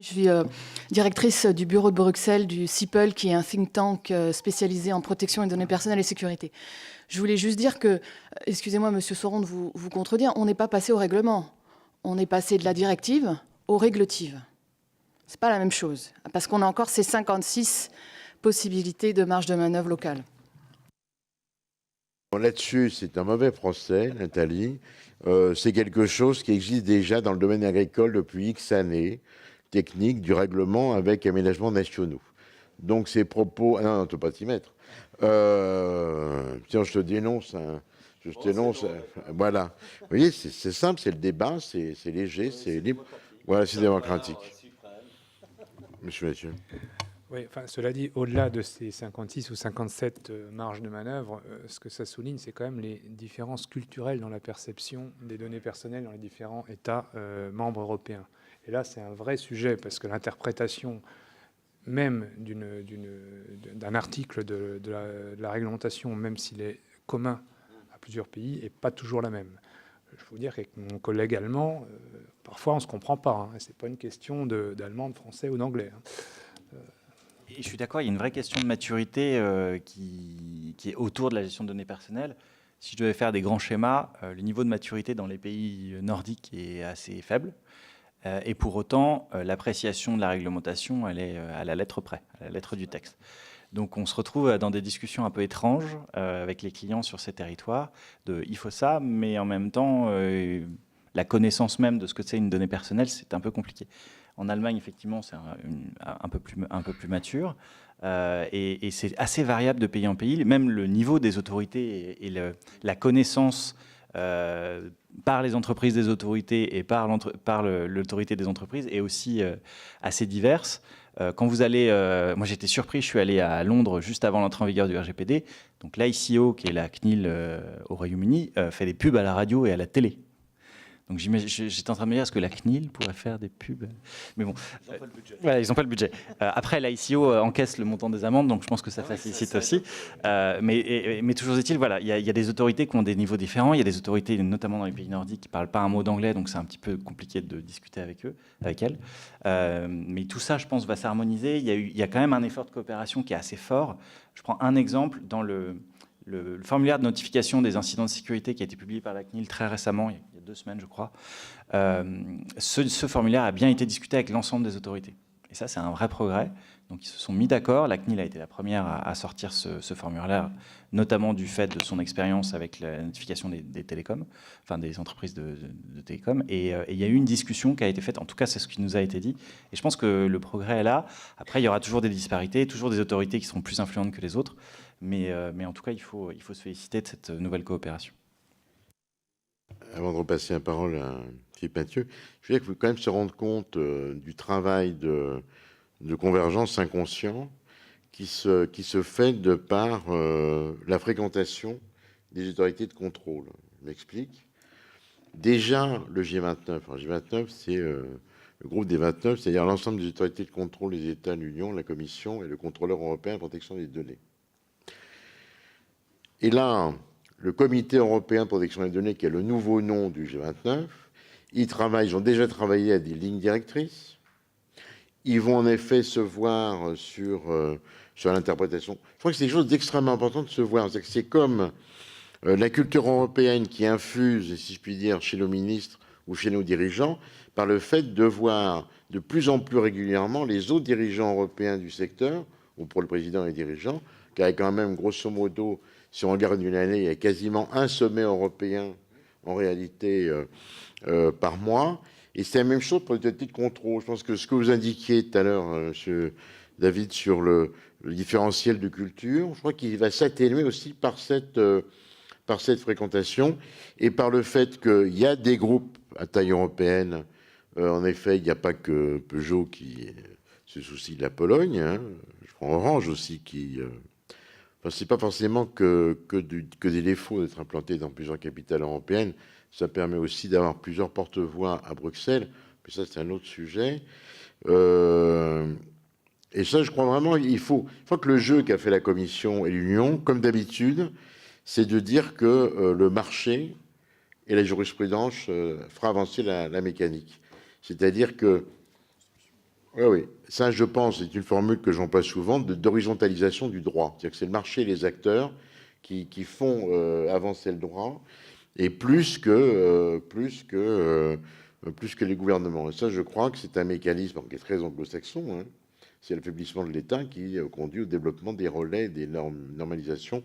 Je suis directrice du bureau de Bruxelles du CIPL, qui est un think tank spécialisé en protection des données personnelles et sécurité. Je voulais juste dire que, excusez-moi, Monsieur Sauron, de vous contredire, on n'est pas passé au règlement. On est passé de la directive aux régletives. C'est pas la même chose, parce qu'on a encore ces 56 possibilités de marge de manœuvre locale. Là-dessus, c'est un mauvais procès, Nathalie. C'est quelque chose qui existe déjà dans le domaine agricole depuis X années, technique du règlement avec aménagements nationaux. Donc ces propos... Ah non, tu ne peux pas t'y mettre. Tiens, je te dénonce. Je te dénonce. Voilà. Vous voyez, c'est simple, c'est le débat, c'est léger, c'est libre. Voilà, c'est démocratique. Monsieur. Oui, enfin, cela dit, au-delà de ces 56 ou 57 marges de manœuvre, ce que ça souligne, c'est quand même les différences culturelles dans la perception des données personnelles dans les différents États membres européens. Et là, c'est un vrai sujet, parce que l'interprétation même d'un article de la réglementation, même s'il est commun à plusieurs pays, n'est pas toujours la même. Je peux vous dire qu'avec mon collègue allemand, parfois on ne se comprend pas. Ce n'est pas une question d'allemand, de français ou d'anglais. Et je suis d'accord, il y a une vraie question de maturité qui est autour de la gestion de données personnelles. Si je devais faire des grands schémas, le niveau de maturité dans les pays nordiques est assez faible. Et pour autant, l'appréciation de la réglementation, elle est à la lettre près, à la lettre du texte. Donc on se retrouve dans des discussions un peu étranges avec les clients sur ces territoires de « il faut ça », mais en même temps, la connaissance même de ce que c'est une donnée personnelle, c'est un peu compliqué. En Allemagne, effectivement, c'est un peu plus mature. Et c'est assez variable de pays en pays. Même le niveau des autorités et la connaissance par les entreprises des autorités et par l'autorité des entreprises est aussi assez diverse. Quand vous allez... moi, j'étais surpris, je suis allé à Londres juste avant l'entrée en vigueur du RGPD. Donc l'ICO, qui est la CNIL au Royaume-Uni, fait des pubs à la radio et à la télé. Donc j'étais en train de me dire, est-ce que la CNIL pourrait faire des pubs? Mais bon, ils n'ont pas le budget. Voilà, ils n'ont pas le budget. Après, l'ICO encaisse le montant des amendes, donc je pense que ça facilite aussi. Mais toujours est-il, voilà, il y a des autorités qui ont des niveaux différents. Il y a des autorités, notamment dans les pays nordiques, qui ne parlent pas un mot d'anglais, donc c'est un petit peu compliqué de discuter avec elles. Mais tout ça, je pense, va s'harmoniser. Il y a quand même un effort de coopération qui est assez fort. Je prends un exemple dans le formulaire de notification des incidents de sécurité qui a été publié par la CNIL très récemment, il y a 2 semaines je crois, ce formulaire a bien été discuté avec l'ensemble des autorités. Et ça, c'est un vrai progrès. Donc ils se sont mis d'accord. La CNIL a été la première à sortir ce formulaire, notamment du fait de son expérience avec la notification des télécoms, enfin des entreprises de télécoms. Et il y a eu une discussion qui a été faite, en tout cas c'est ce qui nous a été dit. Et je pense que le progrès est là. Après, il y aura toujours des disparités, toujours des autorités qui seront plus influentes que les autres. Mais en tout cas, il faut se féliciter de cette nouvelle coopération. Avant de repasser la parole à Philippe Mathieu, je veux dire qu'il faut quand même se rendre compte du travail de convergence inconscient qui se fait de par la fréquentation des autorités de contrôle. Je m'explique. Déjà, le G29, alors G29, c'est le groupe des 29, c'est-à-dire l'ensemble des autorités de contrôle des États de l'Union, la Commission et le contrôleur européen de protection des données. Et là, le Comité européen de protection des données, qui est le nouveau nom du G29, ils ont déjà travaillé à des lignes directrices. Ils vont en effet se voir sur l'interprétation. Je crois que c'est quelque chose d'extrêmement important de se voir. C'est comme la culture européenne qui infuse, si je puis dire, chez nos ministres ou chez nos dirigeants, par le fait de voir de plus en plus régulièrement les autres dirigeants européens du secteur, ou pour le président et les dirigeants, car il y a quand même, grosso modo, si on regarde une année, il y a quasiment un sommet européen, en réalité, par mois. Et c'est la même chose pour les autorités de contrôle. Je pense que ce que vous indiquiez tout à l'heure, M. David, sur le différentiel de culture, je crois qu'il va s'atténuer aussi par cette fréquentation et par le fait qu'il y a des groupes à taille européenne. En effet, il n'y a pas que Peugeot qui se soucie de la Pologne. Hein. Je prends Orange aussi qui... Enfin, ce n'est pas forcément que des défauts d'être implanté dans plusieurs capitales européennes. Ça permet aussi d'avoir plusieurs porte-voix à Bruxelles. Mais ça, c'est un autre sujet. Et ça, je crois vraiment, il faut que le jeu qu'a fait la Commission et l'Union, comme d'habitude, c'est de dire que le marché et la jurisprudence fera avancer la mécanique. C'est-à-dire que Oui, oui. Ça, je pense, c'est une formule que j'emploie souvent, d'horizontalisation du droit. C'est-à-dire que c'est le marché et les acteurs qui font avancer le droit, et plus que les gouvernements. Et ça, je crois que c'est un mécanisme qui est très anglo-saxon. Hein. C'est l'affaiblissement de l'État qui conduit au développement des relais, des normalisations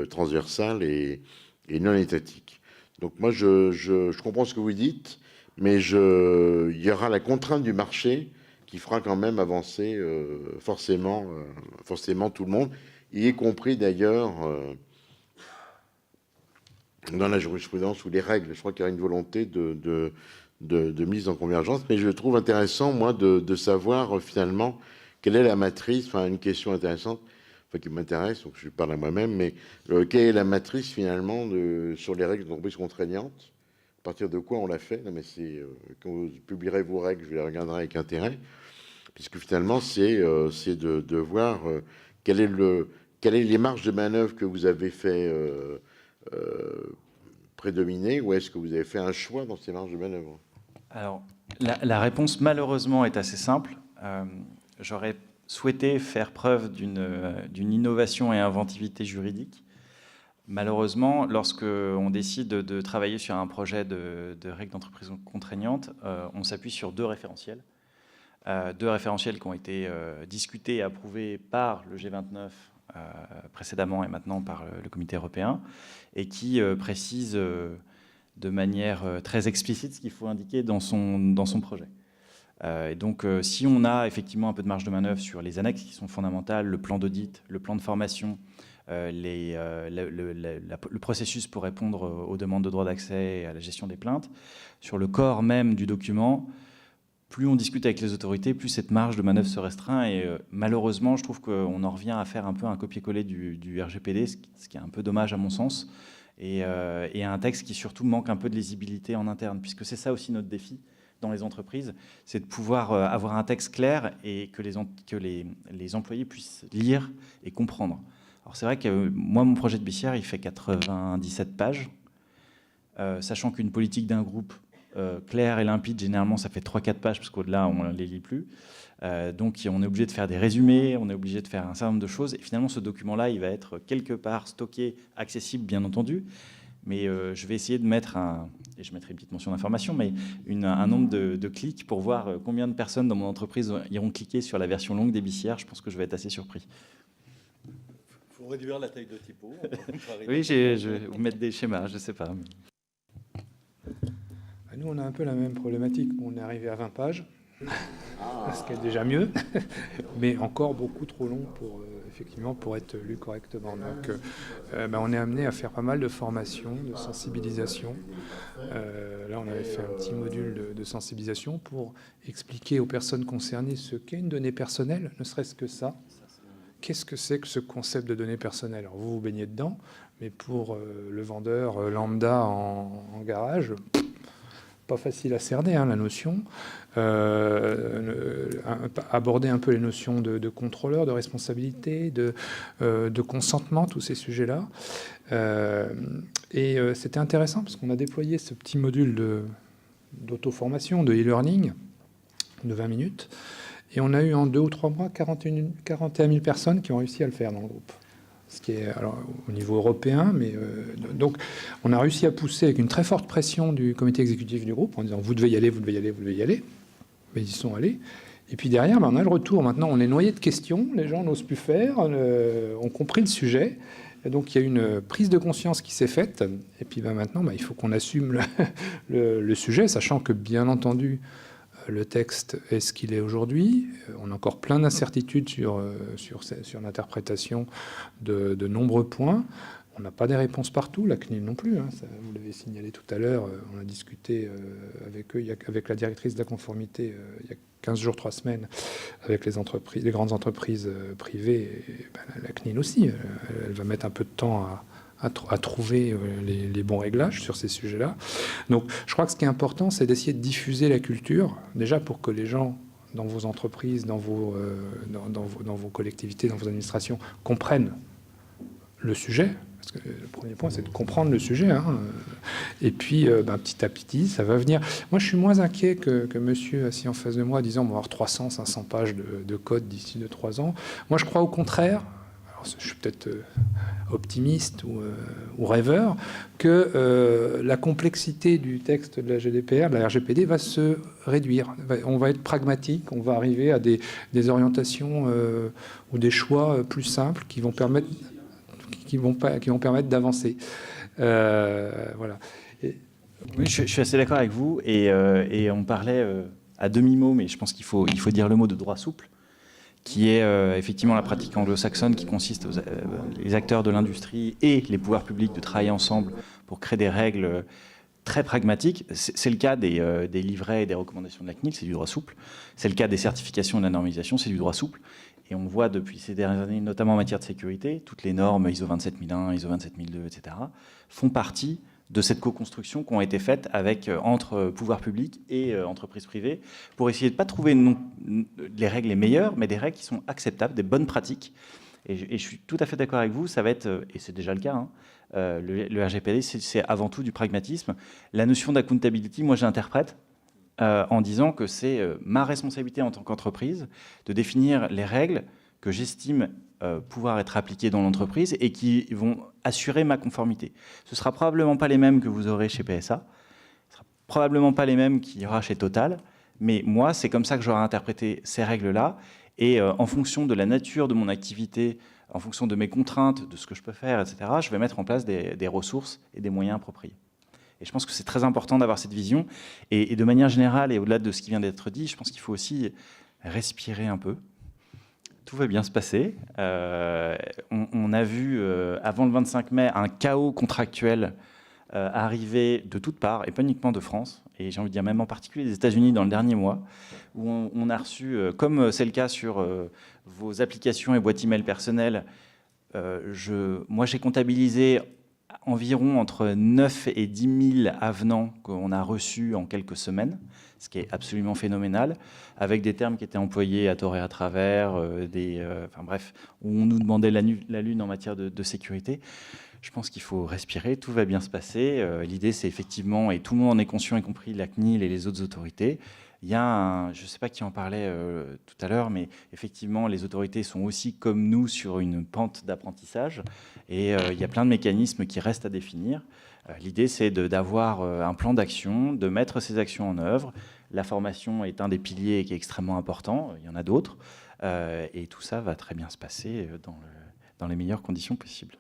transversales et non étatiques. Donc moi, je comprends ce que vous dites, mais il y aura la contrainte du marché qui fera quand même avancer forcément tout le monde, y compris d'ailleurs dans la jurisprudence ou les règles. Je crois qu'il y a une volonté de mise en convergence, mais je trouve intéressant, moi, de savoir finalement quelle est la matrice, enfin une question intéressante, enfin qui m'intéresse, donc je parle à moi-même, mais quelle est la matrice finalement sur les règles d'entreprise contraignantes? À partir de quoi on l'a fait? Non, mais c'est quand vous publierez vos règles, je les regarderai avec intérêt, puisque finalement c'est de voir quelles les marges de manœuvre que vous avez fait prédominer, ou est-ce que vous avez fait un choix dans ces marges de manœuvre? Alors, la réponse, malheureusement, est assez simple. J'aurais souhaité faire preuve d'une innovation et inventivité juridique. Malheureusement, lorsque on décide de travailler sur un projet de règles d'entreprise contraignantes, on s'appuie sur deux référentiels qui ont été discutés et approuvés par le G29 précédemment et maintenant par le Comité européen, et qui précisent de manière très explicite ce qu'il faut indiquer dans son projet. Et donc, si on a effectivement un peu de marge de manœuvre sur les annexes qui sont fondamentales, le plan d'audit, le plan de formation, le processus pour répondre aux demandes de droit d'accès et à la gestion des plaintes, sur le corps même du document, plus on discute avec les autorités, plus cette marge de manœuvre se restreint. Et malheureusement, je trouve qu'on en revient à faire un peu un copier-coller du RGPD, ce qui est un peu dommage à mon sens, et un texte qui surtout manque un peu de lisibilité en interne, puisque c'est ça aussi notre défi dans les entreprises, c'est de pouvoir avoir un texte clair et que les employés puissent lire et comprendre. Alors c'est vrai que moi, mon projet de BCR, il fait 97 pages, sachant qu'une politique d'un groupe claire et limpide, généralement, ça fait 3-4 pages, parce qu'au-delà, on ne les lit plus. Donc on est obligé de faire des résumés, on est obligé de faire un certain nombre de choses, et finalement, ce document-là, il va être quelque part stocké, accessible, bien entendu, mais je vais essayer de mettre et je mettrai une petite mention d'information, mais un nombre de clics pour voir combien de personnes dans mon entreprise iront cliquer sur la version longue des BCR. Je pense que je vais être assez surpris. Il faut réduire la taille de typo. Oui, je vais vous mettre des schémas, je ne sais pas. Nous, on a un peu la même problématique. On est arrivé à 20 pages, ce qui est déjà mieux, mais encore beaucoup trop long pour être lu correctement. Donc, on est amené à faire pas mal de formations, de sensibilisation. Là, on avait fait un petit module de sensibilisation pour expliquer aux personnes concernées ce qu'est une donnée personnelle, ne serait-ce que ça. Qu'est-ce que c'est que ce concept de données personnelles? Alors, vous baignez dedans, mais pour le vendeur lambda en garage, pas facile à cerner, la notion. Aborder un peu les notions de contrôleur, de responsabilité, de consentement, tous ces sujets-là. Et c'était intéressant parce qu'on a déployé ce petit module d'auto-formation, de e-learning, de 20 minutes. Et on a eu en 2 ou 3 mois 41 000 personnes qui ont réussi à le faire dans le groupe. Ce qui est alors, au niveau européen, mais donc on a réussi à pousser avec une très forte pression du comité exécutif du groupe en disant vous devez y aller, vous devez y aller, vous devez y aller. Mais ils y sont allés. Et puis derrière, on a le retour. Maintenant, on est noyé de questions, les gens n'osent plus faire, ont compris le sujet. Et donc il y a une prise de conscience qui s'est faite. Et puis maintenant, il faut qu'on assume le sujet, sachant que bien entendu, le texte est ce qu'il est aujourd'hui. On a encore plein d'incertitudes sur l'interprétation de nombreux points. On n'a pas des réponses partout, la CNIL non plus. Ça, vous l'avez signalé tout à l'heure. On a discuté avec eux, avec la directrice de la conformité, il y a 15 jours, 3 semaines, avec les grandes entreprises privées. Et, la CNIL aussi, elle va mettre un peu de temps à trouver les bons réglages sur ces sujets-là. Donc, je crois que ce qui est important, c'est d'essayer de diffuser la culture, déjà pour que les gens dans vos entreprises, dans vos collectivités, dans vos administrations, comprennent le sujet. Parce que le premier point, c'est de comprendre le sujet. Et puis, petit à petit, ça va venir. Moi, je suis moins inquiet que monsieur assis en face de moi, disant on va avoir 300, 500 pages de code d'ici 2-3 ans. Moi, je crois au contraire, alors, je suis peut-être optimiste ou rêveur, que la complexité du texte de la GDPR, de la RGPD, va se réduire. On va être pragmatique, on va arriver à des orientations ou des choix plus simples qui vont permettre d'avancer. Voilà. Oui, je suis assez d'accord avec vous. Et on parlait à demi-mot, mais je pense qu'il faut dire le mot de droit souple, qui est effectivement la pratique anglo-saxonne qui consiste les acteurs de l'industrie et les pouvoirs publics de travailler ensemble pour créer des règles très pragmatiques. C'est le cas des livrets et des recommandations de la CNIL, c'est du droit souple. C'est le cas des certifications et de la normisation, c'est du droit souple. Et on voit depuis ces dernières années, notamment en matière de sécurité, toutes les normes ISO 27001, ISO 27002, etc., font partie de cette co-construction qui ont été faites entre pouvoirs publics et entreprises privées pour essayer de ne pas trouver les règles les meilleures, mais des règles qui sont acceptables, des bonnes pratiques. Et je suis tout à fait d'accord avec vous, ça va être, et c'est déjà le cas, le RGPD, c'est avant tout du pragmatisme. La notion d'accountability, moi j'interprète en disant que c'est ma responsabilité en tant qu'entreprise de définir les règles que j'estime pouvoir être appliquées dans l'entreprise et qui vont assurer ma conformité. Ce ne sera probablement pas les mêmes que vous aurez chez PSA, ce ne sera probablement pas les mêmes qu'il y aura chez Total, mais moi, c'est comme ça que j'aurai interprété ces règles-là, et en fonction de la nature de mon activité, en fonction de mes contraintes, de ce que je peux faire, etc., je vais mettre en place des ressources et des moyens appropriés. Et je pense que c'est très important d'avoir cette vision. Et de manière générale, et au-delà de ce qui vient d'être dit, je pense qu'il faut aussi respirer un peu. Tout va bien se passer. On a vu, avant le 25 mai, un chaos contractuel arriver de toutes parts, et pas uniquement de France, et j'ai envie de dire même en particulier des États-Unis dans le dernier mois, où on a reçu, comme c'est le cas sur vos applications et boîtes email personnelles, moi j'ai comptabilisé environ entre 9 et 10 000 avenants qu'on a reçus en quelques semaines, ce qui est absolument phénoménal, avec des termes qui étaient employés à tort et à travers, enfin bref, où on nous demandait la lune en matière de sécurité. Je pense qu'il faut respirer, tout va bien se passer. L'idée, c'est effectivement, et tout le monde en est conscient, y compris la CNIL et les autres autorités, il y a je ne sais pas qui en parlait tout à l'heure, mais effectivement, les autorités sont aussi comme nous sur une pente d'apprentissage, et il y a plein de mécanismes qui restent à définir. L'idée, c'est d'avoir un plan d'action, de mettre ces actions en œuvre. La formation est un des piliers qui est extrêmement important, il y en a d'autres, et tout ça va très bien se passer dans les meilleures conditions possibles.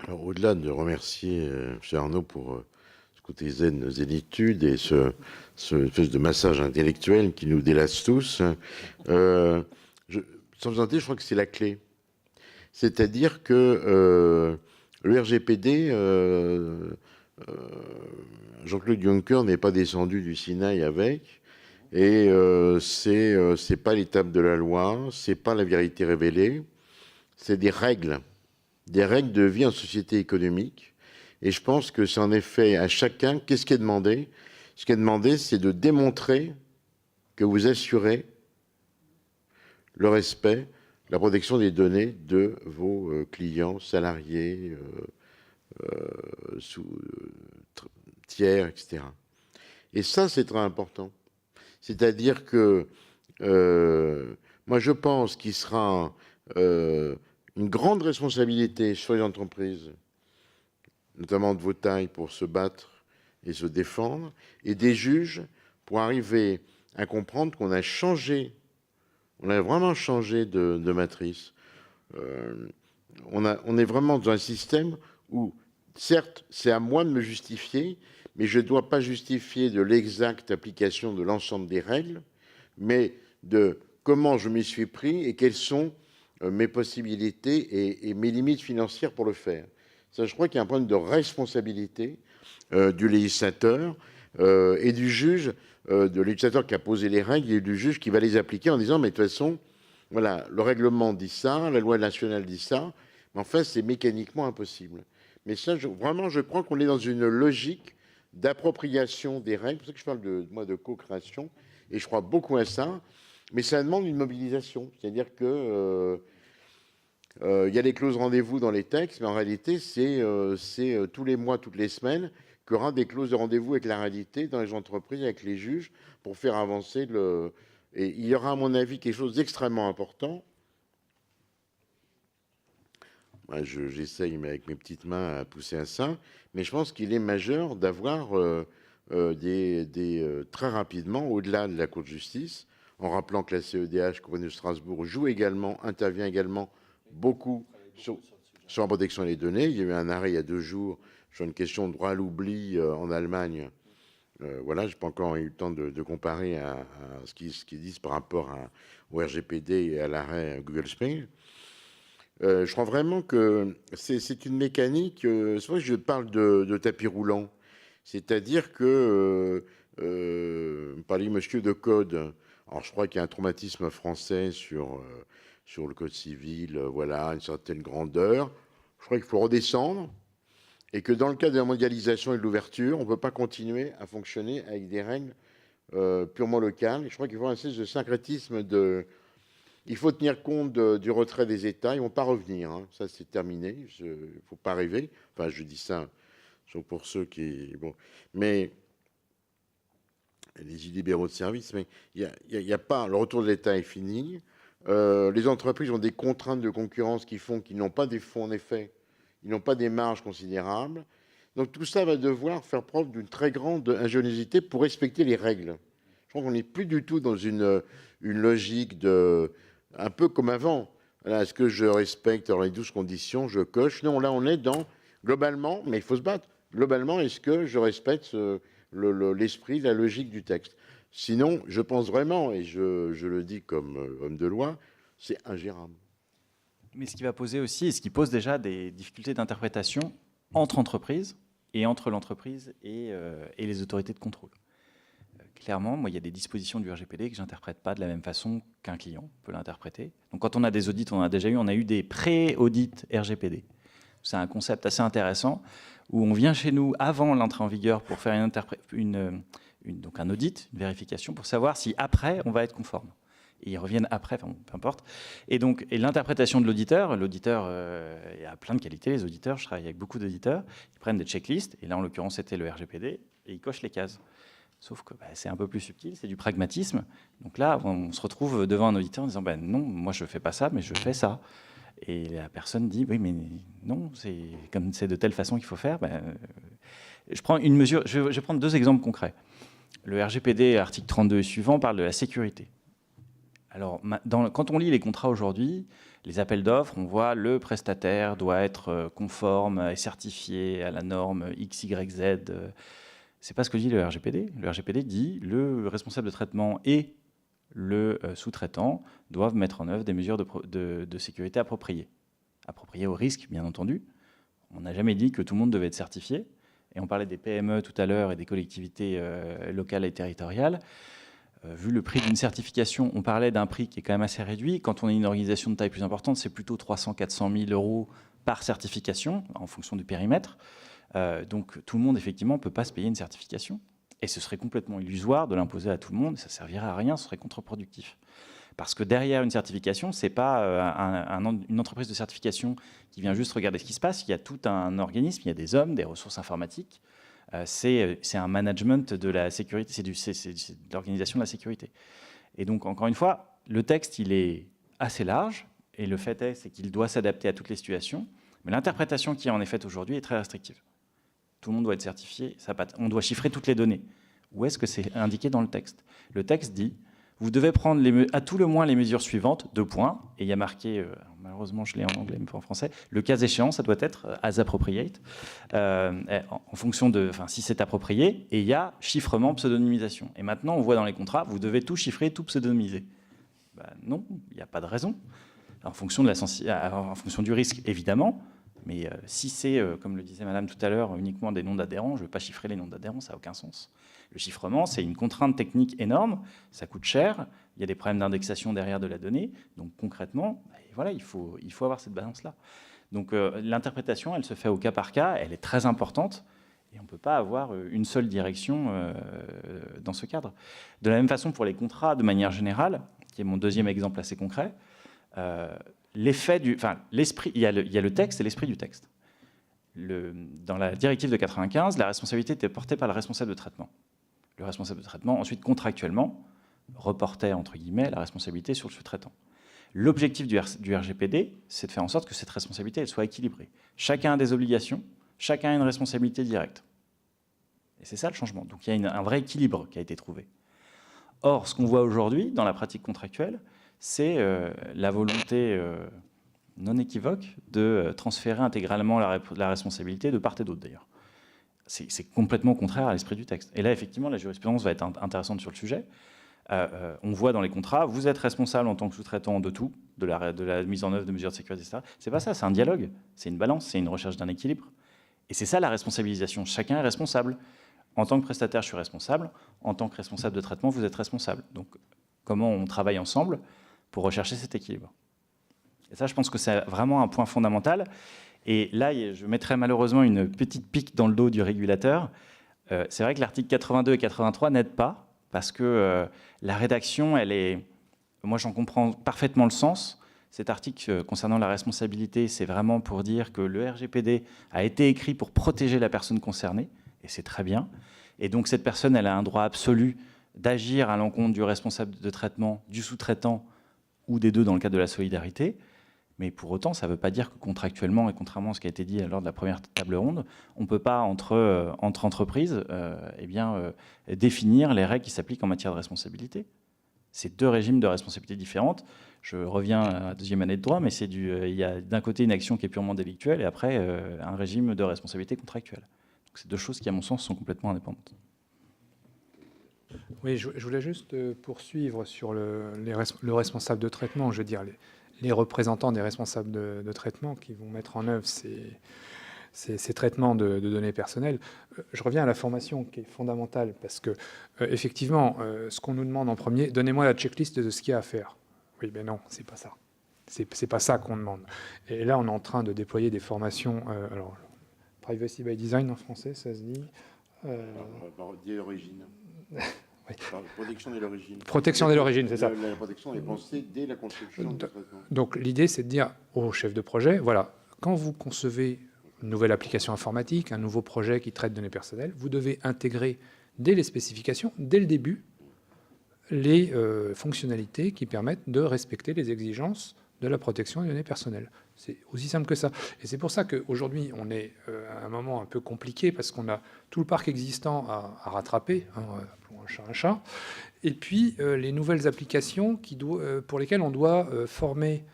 Alors, au-delà de remercier M. Arnaud pour ce côté zénitude et ce espèce de massage intellectuel qui nous délace tous, sans plaisanter, je crois que c'est la clé. C'est-à-dire que le RGPD, Jean-Claude Juncker n'est pas descendu du Sinaï avec, et c'est pas l'étape de la loi, c'est pas la vérité révélée, c'est des règles de vie en société économique. Et je pense que c'est en effet à chacun, qu'est-ce qui est demandé? Ce qui est demandé, c'est de démontrer que vous assurez le respect, la protection des données de vos clients, salariés, tiers, etc. Et ça, c'est très important. C'est-à-dire que moi, je pense qu'il sera une grande responsabilité sur les entreprises, notamment de vos tailles, pour se battre et se défendre, et des juges pour arriver à comprendre qu'on a changé, on a vraiment changé de matrice. On est vraiment dans un système où, certes, c'est à moi de me justifier, mais je ne dois pas justifier de l'exacte application de l'ensemble des règles, mais de comment je m'y suis pris et quelles sont mes possibilités et mes limites financières pour le faire. Ça, je crois qu'il y a un problème de responsabilité du législateur et du juge, de législateur qui a posé les règles et du juge qui va les appliquer en disant mais de toute façon, voilà, le règlement dit ça, la loi nationale dit ça, mais enfin c'est mécaniquement impossible. Mais ça, vraiment, je crois qu'on est dans une logique d'appropriation des règles. C'est pour ça que je parle moi de co-création, et je crois beaucoup à ça. Mais ça demande une mobilisation. C'est-à-dire que Il y a des clauses rendez-vous dans les textes, mais en réalité, c'est tous les mois, toutes les semaines, qu'il y aura des clauses de rendez-vous avec la réalité dans les entreprises, avec les juges, pour faire avancer le... Et il y aura, à mon avis, quelque chose d'extrêmement important. Moi, j'essaye, avec mes petites mains, à pousser à ça, mais je pense qu'il est majeur d'avoir très rapidement, au-delà de la Cour de justice, en rappelant que la CEDH, Cour de Strasbourg, intervient également beaucoup sur la protection des données. Il y a eu un arrêt il y a 2 jours sur une question de droit à l'oubli en Allemagne. Voilà, je n'ai pas encore eu le temps de comparer à ce qu'ils disent par rapport au RGPD et à l'arrêt Google Spring. Je crois vraiment que c'est une mécanique. C'est vrai que je parle de tapis roulant. C'est-à-dire que, parler monsieur de code, alors je crois qu'il y a un traumatisme français sur le code civil, voilà, une certaine grandeur. Je crois qu'il faut redescendre et que dans le cadre de la mondialisation et de l'ouverture, on ne peut pas continuer à fonctionner avec des règles purement locales. Et je crois qu'il faut un espèce de syncrétisme de... Il faut tenir compte du retrait des États. Ils ne vont pas revenir. Hein. Ça, c'est terminé. Il ne faut pas rêver. Enfin, je dis ça pour ceux qui... Bon. Mais les libéraux de service, mais il n'y a pas... Le retour de l'État est fini. Les entreprises ont des contraintes de concurrence qui font qu'ils n'ont pas des fonds, en effet. Ils n'ont pas des marges considérables. Donc, tout ça va devoir faire preuve d'une très grande ingéniosité pour respecter les règles. Je crois qu'on n'est plus du tout dans une logique de... Un peu comme avant. Est-ce que je respecte les 12 conditions, je coche? Non, là, on est dans, globalement, mais il faut se battre. Globalement, est-ce que je respecte l'esprit, la logique du texte? Sinon, je pense vraiment, et je le dis comme homme de loi, c'est ingérable. Mais ce qui va poser aussi, et ce qui pose déjà des difficultés d'interprétation entre entreprises, et entre l'entreprise et les autorités de contrôle. Clairement, moi, il y a des dispositions du RGPD que je n'interprète pas de la même façon qu'un client peut l'interpréter. Donc, quand on a des audits, on a eu des pré-audits RGPD. C'est un concept assez intéressant où on vient chez nous avant l'entrée en vigueur pour faire donc un audit, une vérification, pour savoir si après, on va être conforme. Et ils reviennent après, enfin, peu importe. Et donc, l'interprétation de l'auditeur, il y a plein de qualités, les auditeurs, je travaille avec beaucoup d'auditeurs, ils prennent des checklists, et là, en l'occurrence, c'était le RGPD, et ils cochent les cases. Sauf que c'est un peu plus subtil, c'est du pragmatisme. Donc là, on se retrouve devant un auditeur en disant non, moi je ne fais pas ça, mais je fais ça. Et la personne dit oui, mais non, c'est comme c'est de telle façon qu'il faut faire. Je prends une mesure, je vais prendre 2 exemples concrets. Le RGPD, article 32 et suivant, parle de la sécurité. Alors, quand on lit les contrats aujourd'hui, les appels d'offres, on voit le prestataire doit être conforme et certifié à la norme XYZ. C'est pas ce que dit le RGPD. Le RGPD dit le responsable de traitement et le sous-traitant doivent mettre en œuvre des mesures de sécurité appropriées. Appropriées au risque, bien entendu. On n'a jamais dit que tout le monde devait être certifié. Et on parlait des PME tout à l'heure et des collectivités locales et territoriales. Vu le prix d'une certification, on parlait d'un prix qui est quand même assez réduit. Quand on est une organisation de taille plus importante, c'est plutôt 300 400 000 euros par certification, en fonction du périmètre. Donc tout le monde, effectivement, ne peut pas se payer une certification. Et ce serait complètement illusoire de l'imposer à tout le monde. Ça ne servirait à rien, ce serait contre-productif. Parce que derrière une certification, ce n'est pas une entreprise de certification qui vient juste regarder ce qui se passe. Il y a tout un organisme, il y a des hommes, des ressources informatiques. C'est un management de la sécurité, c'est de l'organisation de la sécurité. Et donc, encore une fois, le texte, il est assez large. Et le fait est, c'est qu'il doit s'adapter à toutes les situations. Mais l'interprétation qui en est faite aujourd'hui est très restrictive. Tout le monde doit être certifié, on doit chiffrer toutes les données. Où est-ce que c'est indiqué dans le texte? Le texte dit, vous devez prendre à tout le moins les mesures suivantes, 2 points, et il y a marqué, malheureusement je l'ai en anglais mais pas en français, le cas échéant, ça doit être as appropriate, en fonction de, si c'est approprié, et il y a chiffrement, pseudonymisation. Et maintenant, on voit dans les contrats, vous devez tout chiffrer, tout pseudonymiser. Non, il n'y a pas de raison. En fonction du risque, évidemment, mais si c'est, comme le disait madame tout à l'heure, uniquement des noms d'adhérents, je ne veux pas chiffrer les noms d'adhérents, ça n'a aucun sens. Le chiffrement, c'est une contrainte technique énorme, ça coûte cher, il y a des problèmes d'indexation derrière de la donnée, donc concrètement, voilà, il faut avoir cette balance-là. Donc l'interprétation, elle se fait au cas par cas, elle est très importante, et on ne peut pas avoir une seule direction dans ce cadre. De la même façon, pour les contrats, de manière générale, qui est mon 2e exemple assez concret, l'esprit, il y a le texte et l'esprit du texte. Dans la directive de 95, la responsabilité était portée par le responsable de traitement. Le responsable de traitement, ensuite, contractuellement, reportait, entre guillemets, la responsabilité sur le sous-traitant. L'objectif du RGPD, c'est de faire en sorte que cette responsabilité elle soit équilibrée. Chacun a des obligations, chacun a une responsabilité directe. Et c'est ça le changement. Donc il y a un vrai équilibre qui a été trouvé. Or, ce qu'on voit aujourd'hui dans la pratique contractuelle, c'est la volonté non équivoque de transférer intégralement la responsabilité de part et d'autre, d'ailleurs. C'est complètement contraire à l'esprit du texte. Et là, effectivement, la jurisprudence va être intéressante sur le sujet. On voit dans les contrats, vous êtes responsable en tant que sous-traitant de tout, de la mise en œuvre de mesures de sécurité, etc. C'est pas ça, c'est un dialogue, c'est une balance, c'est une recherche d'un équilibre. Et c'est ça la responsabilisation. Chacun est responsable. En tant que prestataire, je suis responsable. En tant que responsable de traitement, vous êtes responsable. Donc, comment on travaille ensemble pour rechercher cet équilibre? Et ça, je pense que c'est vraiment un point fondamental. Et là, je mettrais malheureusement une petite pique dans le dos du régulateur. C'est vrai que l'article 82 et 83 n'aident pas, parce que la rédaction, moi j'en comprends parfaitement le sens. Cet article concernant la responsabilité, c'est vraiment pour dire que le RGPD a été écrit pour protéger la personne concernée, et c'est très bien. Et donc cette personne, elle a un droit absolu d'agir à l'encontre du responsable de traitement, du sous-traitant, ou des deux dans le cadre de la solidarité. Mais pour autant, ça ne veut pas dire que contractuellement, et contrairement à ce qui a été dit lors de la première table ronde, on ne peut pas, entre entreprises, définir les règles qui s'appliquent en matière de responsabilité. C'est deux régimes de responsabilité différentes. Je reviens à la deuxième année de droit, mais il y a d'un côté une action qui est purement délictuelle et après un régime de responsabilité contractuelle. Donc c'est deux choses qui, à mon sens, sont complètement indépendantes. Oui, je voulais juste poursuivre sur le responsable de traitement, je veux dire les représentants des responsables de traitement qui vont mettre en œuvre ces traitements de données personnelles. Je reviens à la formation qui est fondamentale parce que, effectivement, ce qu'on nous demande en premier, donnez-moi la checklist de ce qu'il y a à faire. Oui, mais non, c'est pas ça. C'est pas ça qu'on demande. Et là, on est en train de déployer des formations. Alors, privacy by design en français, ça se dit. Dès l'origine. Oui. Protection dès l'origine. Protection dès l'origine, c'est ça. La protection est pensée dès la construction du traitement. Donc l'idée, c'est de dire au chef de projet, voilà, quand vous concevez une nouvelle application informatique, un nouveau projet qui traite de données personnelles, vous devez intégrer dès les spécifications, dès le début, les fonctionnalités qui permettent de respecter les exigences de la protection des données personnelles. C'est aussi simple que ça. Et c'est pour ça qu'aujourd'hui, on est à un moment un peu compliqué parce qu'on a tout le parc existant à rattraper, hein, appelons un chat, et puis les nouvelles applications pour lesquelles on doit former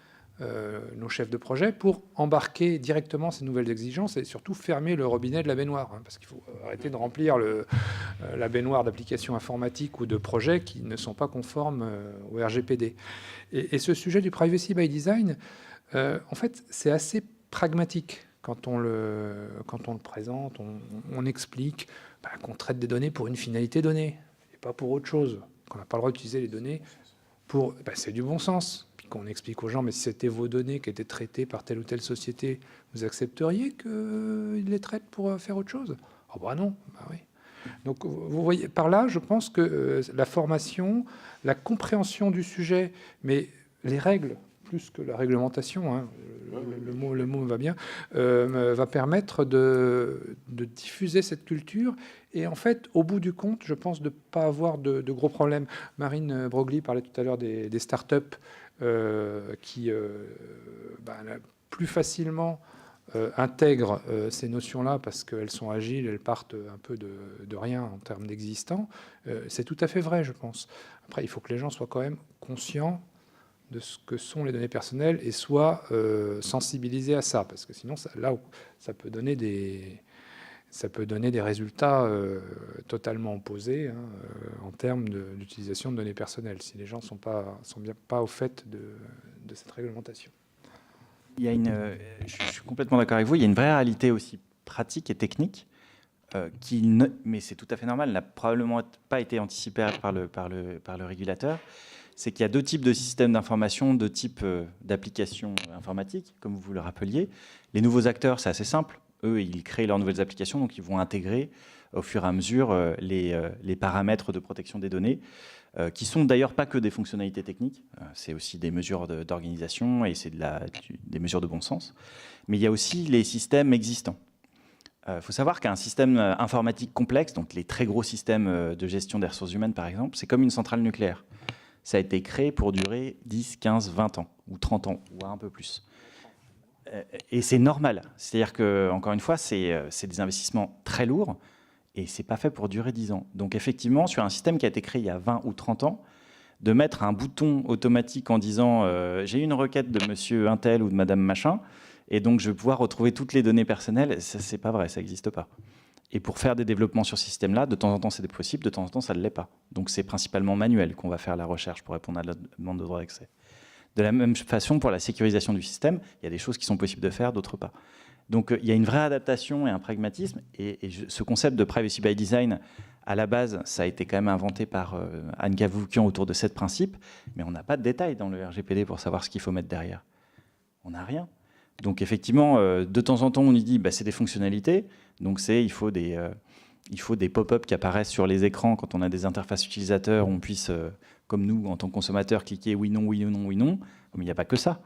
nos chefs de projet pour embarquer directement ces nouvelles exigences et surtout fermer le robinet de la baignoire, hein, parce qu'il faut arrêter de remplir la baignoire d'applications informatiques ou de projets qui ne sont pas conformes au RGPD. Et ce sujet du privacy by design, en fait, c'est assez pragmatique quand on le présente, on explique qu'on traite des données pour une finalité donnée et pas pour autre chose, qu'on n'a pas le droit d'utiliser les données pour... c'est du bon sens. Puis qu'on explique aux gens, mais si c'était vos données qui étaient traitées par telle ou telle société, vous accepteriez qu'ils les traitent pour faire autre chose? Ah bah non, bah oui. Donc vous voyez, par là, je pense que la formation, la compréhension du sujet, mais les règles, plus que la réglementation, hein, le mot va bien, va permettre de diffuser cette culture et en fait, au bout du compte, je pense de ne pas avoir de gros problèmes. Marine Broglie parlait tout à l'heure des startups qui plus facilement intègrent ces notions-là parce qu'elles sont agiles, elles partent un peu de rien en termes d'existant. C'est tout à fait vrai, je pense. Après, il faut que les gens soient quand même conscients de ce que sont les données personnelles et soient sensibilisés à ça, parce que sinon, ça peut donner des résultats totalement opposés, hein, en termes d'utilisation de données personnelles, si les gens sont bien pas au fait de cette réglementation. Je suis complètement d'accord avec vous, il y a une vraie réalité aussi pratique et technique, mais c'est tout à fait normal, n'a probablement pas été anticipée par le régulateur. C'est qu'il y a deux types de systèmes d'information, deux types d'applications informatiques, comme vous le rappeliez. Les nouveaux acteurs, c'est assez simple. Eux, ils créent leurs nouvelles applications, donc ils vont intégrer au fur et à mesure les paramètres de protection des données, qui sont d'ailleurs pas que des fonctionnalités techniques, c'est aussi des mesures d'organisation et c'est des mesures de bon sens. Mais il y a aussi les systèmes existants. Il faut savoir qu'un système informatique complexe, donc les très gros systèmes de gestion des ressources humaines par exemple, c'est comme une centrale nucléaire. Ça a été créé pour durer 10, 15, 20 ans, ou 30 ans, voire un peu plus. Et c'est normal. C'est-à-dire que, encore une fois, c'est des investissements très lourds, et c'est pas fait pour durer 10 ans. Donc effectivement, sur un système qui a été créé il y a 20 ou 30 ans, de mettre un bouton automatique en disant j'ai une requête de monsieur Intel ou de madame machin, et donc je vais pouvoir retrouver toutes les données personnelles, ça c'est pas vrai, ça n'existe pas. Et pour faire des développements sur ce système-là, de temps en temps c'est possible, de temps en temps ça ne l'est pas. Donc c'est principalement manuel qu'on va faire la recherche pour répondre à la demande de droit d'accès. De la même façon, pour la sécurisation du système, il y a des choses qui sont possibles de faire, d'autres pas. Donc il y a une vraie adaptation et un pragmatisme, et ce concept de privacy by design, à la base, ça a été quand même inventé par Anne Cavoukian autour de 7 principes, mais on n'a pas de détails dans le RGPD pour savoir ce qu'il faut mettre derrière. On n'a rien. Donc effectivement, de temps en temps, on nous dit c'est des fonctionnalités, donc il faut des pop-up qui apparaissent sur les écrans quand on a des interfaces utilisateurs, on puisse, comme nous, en tant que consommateurs, cliquer oui, non, oui, non, oui, non. Mais il n'y a pas que ça.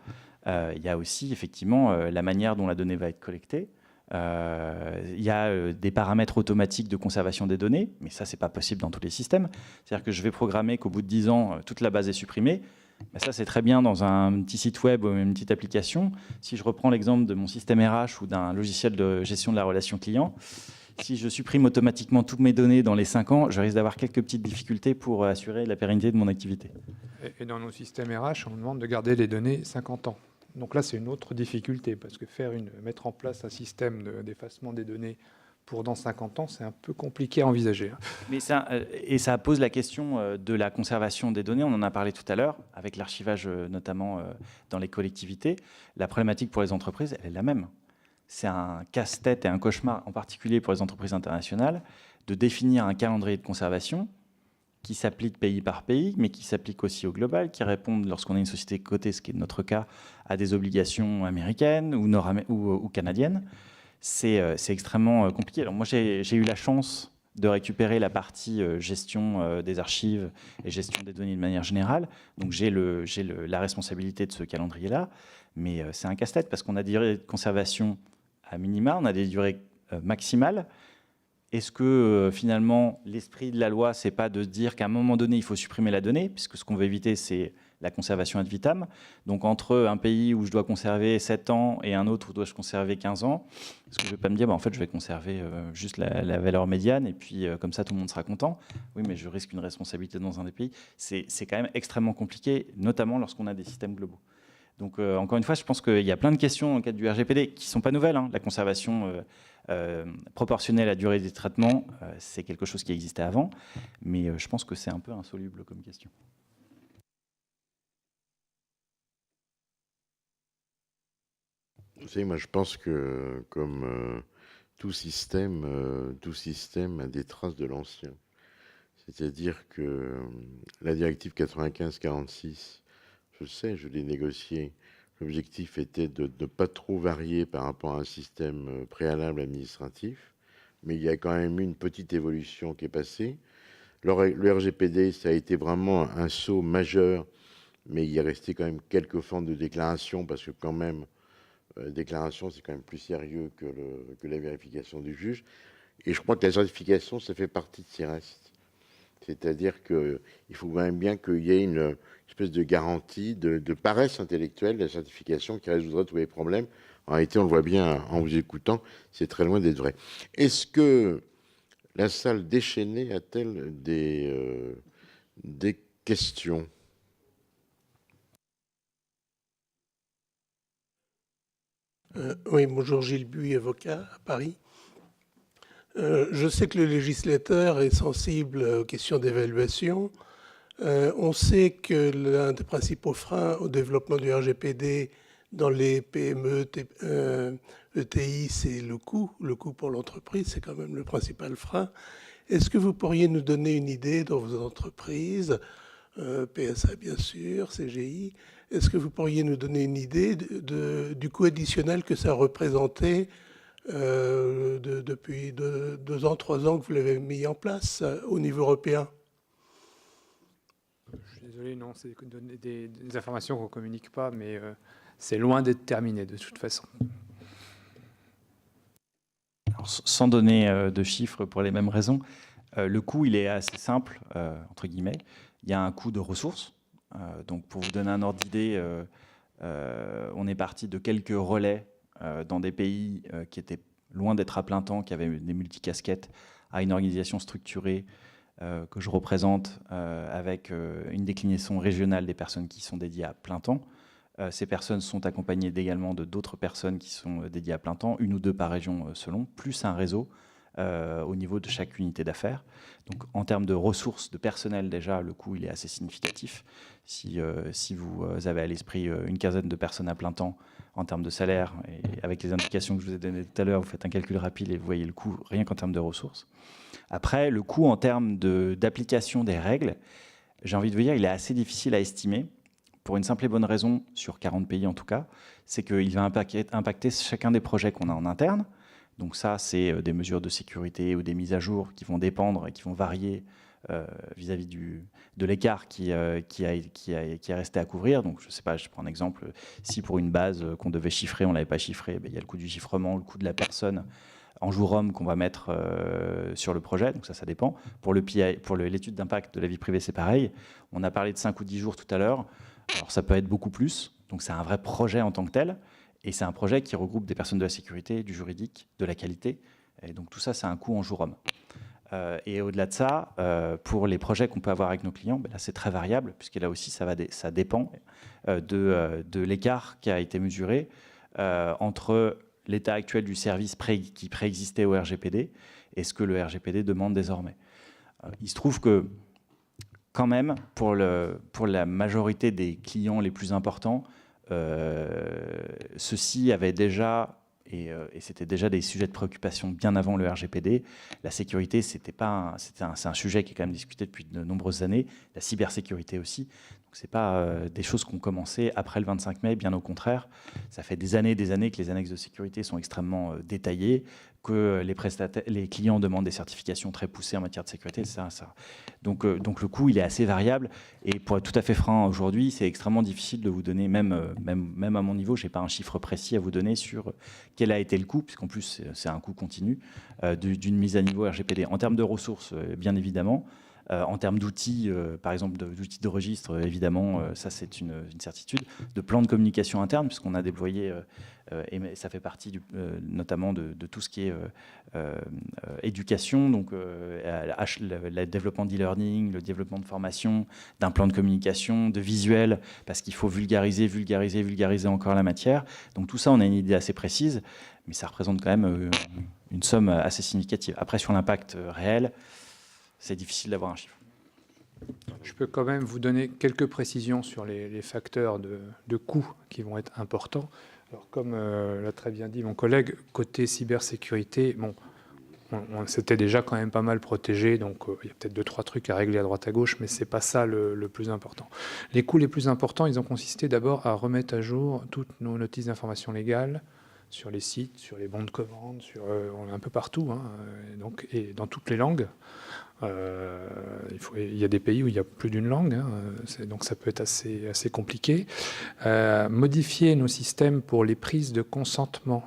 Il y a aussi effectivement la manière dont la donnée va être collectée. Il y a des paramètres automatiques de conservation des données, mais ça, c'est pas possible dans tous les systèmes. C'est-à-dire que je vais programmer qu'au bout de 10 ans, toute la base est supprimée. Ça, c'est très bien dans un petit site web ou une petite application. Si je reprends l'exemple de mon système RH ou d'un logiciel de gestion de la relation client, si je supprime automatiquement toutes mes données dans les 5 ans, je risque d'avoir quelques petites difficultés pour assurer la pérennité de mon activité. Et dans nos systèmes RH, on demande de garder les données 50 ans. Donc là, c'est une autre difficulté, parce que mettre en place un système d'effacement des données pour dans 50 ans, c'est un peu compliqué à envisager. Mais ça pose la question de la conservation des données. On en a parlé tout à l'heure, avec l'archivage notamment dans les collectivités. La problématique pour les entreprises, elle est la même. C'est un casse-tête et un cauchemar, en particulier pour les entreprises internationales, de définir un calendrier de conservation qui s'applique pays par pays, mais qui s'applique aussi au global, qui répondent, lorsqu'on est une société cotée, ce qui est notre cas, à des obligations américaines ou canadiennes. C'est extrêmement compliqué. Alors moi, j'ai eu la chance de récupérer la partie gestion des archives et gestion des données de manière générale. Donc j'ai la responsabilité de ce calendrier-là, mais c'est un casse-tête parce qu'on a des durées de conservation à minima, on a des durées maximales. Est-ce que finalement l'esprit de la loi, c'est pas de se dire qu'à un moment donné il faut supprimer la donnée, puisque ce qu'on veut éviter c'est la conservation ad vitam. Donc entre un pays où je dois conserver 7 ans et un autre où je dois conserver 15 ans, est-ce que je ne vais pas me dire en fait je vais conserver juste la valeur médiane et puis comme ça tout le monde sera content? Oui, mais je risque une responsabilité dans un des pays. C'est quand même extrêmement compliqué, notamment lorsqu'on a des systèmes globaux. Donc encore une fois, je pense qu'il y a plein de questions dans le cadre du RGPD qui ne sont pas nouvelles. La conservation proportionnelle à la durée des traitements, c'est quelque chose qui existait avant, mais je pense que c'est un peu insoluble comme question. Vous savez, moi je pense que comme tout système a des traces de l'ancien. C'est-à-dire que la directive 95-46, je sais, je l'ai négociée. L'objectif était de ne pas trop varier par rapport à un système préalable administratif, mais il y a quand même eu une petite évolution qui est passée. Le RGPD, ça a été vraiment un saut majeur, mais il est resté quand même quelques formes de déclaration, parce que quand même, déclaration, c'est quand même plus sérieux que la vérification du juge. Et je crois que la certification, ça fait partie de ces restes. C'est-à-dire qu'il faut quand même bien qu'il y ait une espèce de garantie de paresse intellectuelle de la certification qui résoudrait tous les problèmes. En réalité, on le voit bien en vous écoutant, c'est très loin d'être vrai. Est-ce que la salle déchaînée a-t-elle des questions ? Oui, bonjour, Gilles Buis, avocat à Paris. Je sais que le législateur est sensible aux questions d'évaluation. On sait que l'un des principaux freins au développement du RGPD dans les PME, ETI, c'est le coût. Le coût pour l'entreprise, c'est quand même le principal frein. Est-ce que vous pourriez nous donner une idée dans vos entreprises, PSA bien sûr, CGI, est-ce que vous pourriez nous donner une idée du coût additionnel que ça représentait depuis 2 ans, 3 ans que vous l'avez mis en place au niveau européen? Je suis désolé, non, c'est des informations qu'on ne communique pas, mais c'est loin d'être terminé de toute façon. Alors, sans donner de chiffres pour les mêmes raisons, le coût, il est assez simple, entre guillemets. Il y a un coût de ressources. Donc, pour vous donner un ordre d'idée, on est parti de quelques relais dans des pays qui étaient loin d'être à plein temps, qui avaient des multicasquettes, à une organisation structurée que je représente avec une déclinaison régionale des personnes qui sont dédiées à plein temps. Ces personnes sont accompagnées également de d'autres personnes qui sont dédiées à plein temps, 1 ou 2 par région selon, plus un réseau au niveau de chaque unité d'affaires. Donc en termes de ressources, de personnel déjà, le coût il est assez significatif. Si vous avez à l'esprit une quinzaine de personnes à plein temps en termes de salaire, et avec les indications que je vous ai données tout à l'heure, vous faites un calcul rapide et vous voyez le coût rien qu'en termes de ressources. Après, le coût en termes d'application des règles, j'ai envie de vous dire, il est assez difficile à estimer, pour une simple et bonne raison, sur 40 pays en tout cas, c'est qu'il va impacter chacun des projets qu'on a en interne. Donc ça, c'est des mesures de sécurité ou des mises à jour qui vont dépendre et qui vont varier vis-à-vis de l'écart qui est resté à couvrir. Donc je ne sais pas, je prends un exemple, si pour une base qu'on devait chiffrer, on ne l'avait pas chiffré, il y a le coût du chiffrement, le coût de la personne en jour homme qu'on va mettre sur le projet, donc ça dépend. Pour l'étude d'impact de la vie privée, c'est pareil. On a parlé de 5 ou 10 jours tout à l'heure. Alors ça peut être beaucoup plus, donc c'est un vrai projet en tant que tel, et c'est un projet qui regroupe des personnes de la sécurité, du juridique, de la qualité, et donc tout ça, c'est un coût en jour homme. Et au-delà de ça, pour les projets qu'on peut avoir avec nos clients, là c'est très variable, puisque là aussi ça dépend de l'écart qui a été mesuré entre l'état actuel du service qui préexistait au RGPD et ce que le RGPD demande désormais. Il se trouve que quand même, pour la majorité des clients les plus importants, ceux-ci avaient déjà, et c'était déjà des sujets de préoccupation bien avant le RGPD. La sécurité, c'est un sujet qui est quand même discuté depuis de nombreuses années. La cybersécurité aussi. Donc, ce n'est pas des choses qui ont commencé après le 25 mai, bien au contraire. Ça fait des années que les annexes de sécurité sont extrêmement détaillées, que les clients demandent des certifications très poussées en matière de sécurité, ça. Donc le coût, il est assez variable. Et pour être tout à fait franc, aujourd'hui, c'est extrêmement difficile de vous donner, même à mon niveau, je n'ai pas un chiffre précis à vous donner sur quel a été le coût, puisqu'en plus, c'est un coût continu, d'une mise à niveau RGPD. En termes de ressources, bien évidemment. En termes d'outils, par exemple d'outils de registre, évidemment, ça c'est une certitude. De plans de communication interne, puisqu'on a déployé, et ça fait partie notamment de tout ce qui est éducation, donc le développement d'e-learning, le développement de formation, d'un plan de communication, de visuel, parce qu'il faut vulgariser encore la matière. Donc tout ça, on a une idée assez précise, mais ça représente quand même une somme assez significative. Après, sur l'impact réel, c'est difficile d'avoir un chiffre. Je peux quand même vous donner quelques précisions sur les facteurs de coûts qui vont être importants. Alors, comme l'a très bien dit mon collègue, côté cybersécurité, bon, on s'était déjà quand même pas mal protégé, donc il y a peut-être 2-3 trucs à régler à droite à gauche, mais ce n'est pas ça le plus important. Les coûts les plus importants, ils ont consisté d'abord à remettre à jour toutes nos notices d'information légale sur les sites, sur les bons de commande, on est un peu partout, hein, et dans toutes les langues. Il y a des pays où il y a plus d'une langue, hein, donc ça peut être assez compliqué. Modifier nos systèmes pour les prises de consentement